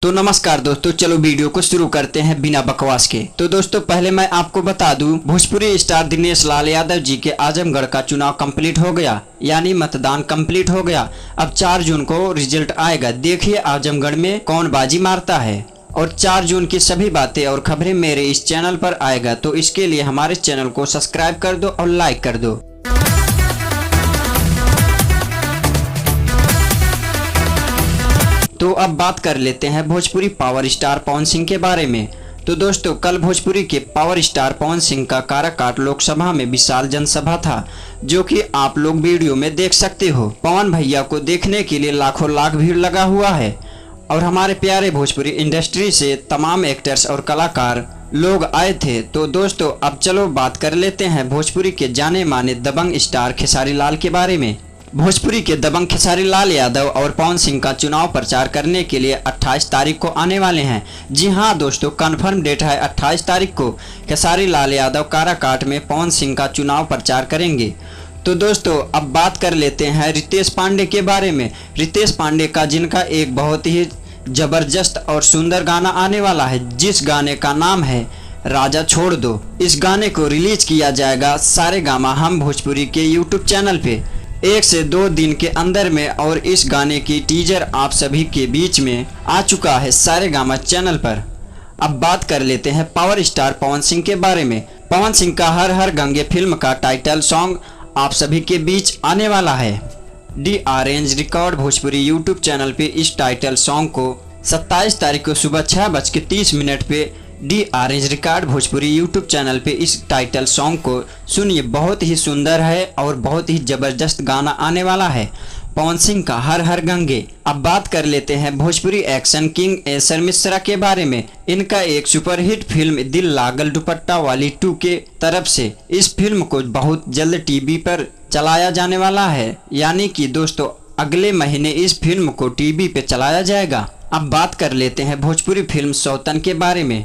तो नमस्कार दोस्तों, चलो वीडियो को शुरू करते हैं बिना बकवास के। तो दोस्तों पहले मैं आपको बता दूं, भोजपुरी स्टार दिनेश लाल यादव जी के आजमगढ़ का चुनाव कंप्लीट हो गया, यानी मतदान कंप्लीट हो गया। अब 4 जून को रिजल्ट आएगा। देखिए आजमगढ़ में कौन बाजी मारता है। और 4 जून की सभी बातें और खबरें मेरे इस चैनल पर आएगा, तो इसके लिए हमारे चैनल को सब्सक्राइब कर दो और लाइक कर दो। तो अब बात कर लेते हैं भोजपुरी पावर स्टार पवन सिंह के बारे में। तो दोस्तों कल भोजपुरी के पावर स्टार पवन सिंह का काराकाट लोकसभा में विशाल जनसभा था, जो कि आप लोग वीडियो में देख सकते हो। पवन भैया को देखने के लिए लाखों लाख भीड़ लगा हुआ है और हमारे प्यारे भोजपुरी इंडस्ट्री से तमाम एक्टर्स और कलाकार लोग आए थे। तो दोस्तों अब चलो बात कर लेते हैं भोजपुरी के जाने माने दबंग स्टार खेसारी लाल के बारे में। भोजपुरी के दबंग खेसारी लाल यादव और पवन सिंह का चुनाव प्रचार करने के लिए 28 तारीख को आने वाले हैं। जी हां दोस्तों, कंफर्म डेट है 28 तारीख को खेसारी लाल यादव काराकाट में पवन सिंह का चुनाव प्रचार करेंगे। तो दोस्तों अब बात कर लेते हैं रितेश पांडे के बारे में। रितेश पांडे का जिनका एक बहुत ही जबरदस्त और सुंदर गाना आने वाला है, जिस गाने का नाम है राजा छोड़ दो। इस गाने को रिलीज किया जाएगा सारेगामा हम भोजपुरी के यूट्यूब चैनल पे 1 से 2 दिन के अंदर में, और इस गाने की टीजर आप सभी के बीच में आ चुका है सारेगामा चैनल पर। अब बात कर लेते हैं पावर स्टार पवन सिंह के बारे में। पवन सिंह का हर हर गंगे फिल्म का टाइटल सॉन्ग आप सभी के बीच आने वाला है। D arrange record Bhojpuri YouTube channel पे इस टाइटल सॉन्ग को 27 तारीख को सुबह 6:30 पे D arrange record Bhojpuri YouTube channel पे इस टाइटल सॉन्ग को सुनिए। बहुत ही सुंदर है और बहुत ही जबरदस्त गाना आने वाला है पवन सिंह का हर हर गंगे। अब बात कर लेते हैं Bhojpuri action king Acer Mishra के बारे में। इनका एक सुपरहिट फिल्म दिल लागल दुपट्टा वाली 2 के तरफ से इस फिल्म को बहुत जल्द टीवी पर चलाया जाने वाला है, यानी कि दोस्तों अगले महीने इस फिल्म को टीवी पे चलाया जाएगा। अब बात कर लेते हैं भोजपुरी फिल्म सौतन के बारे में।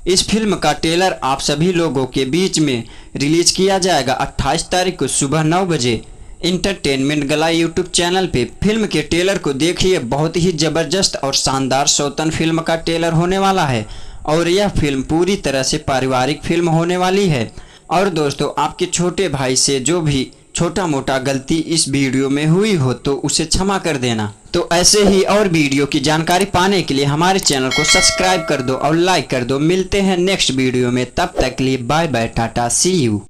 इस फिल्म का ट्रेलर आप सभी लोगों के बीच में रिलीज किया जाएगा 28 तारीख को सुबह 9 बजे इंटरटेनमेंट गला यूट्यूब चैनल पे। फिल्म के ट्रेलर को देखिए, बहुत ही जबरदस्त और शानदार सौतन फिल्म का ट्रेलर होने वाला है और यह फिल्म पूरी तरह से पारिवारिक फिल्म होने वाली है। और दोस्तों आपके छोटे भाई से जो भी छोटा मोटा गलती इस वीडियो में हुई हो तो उसे क्षमा कर देना। तो ऐसे ही और वीडियो की जानकारी पाने के लिए हमारे चैनल को सब्सक्राइब कर दो और लाइक कर दो। मिलते हैं नेक्स्ट वीडियो में, तब तक के लिए bye bye, tata, see you.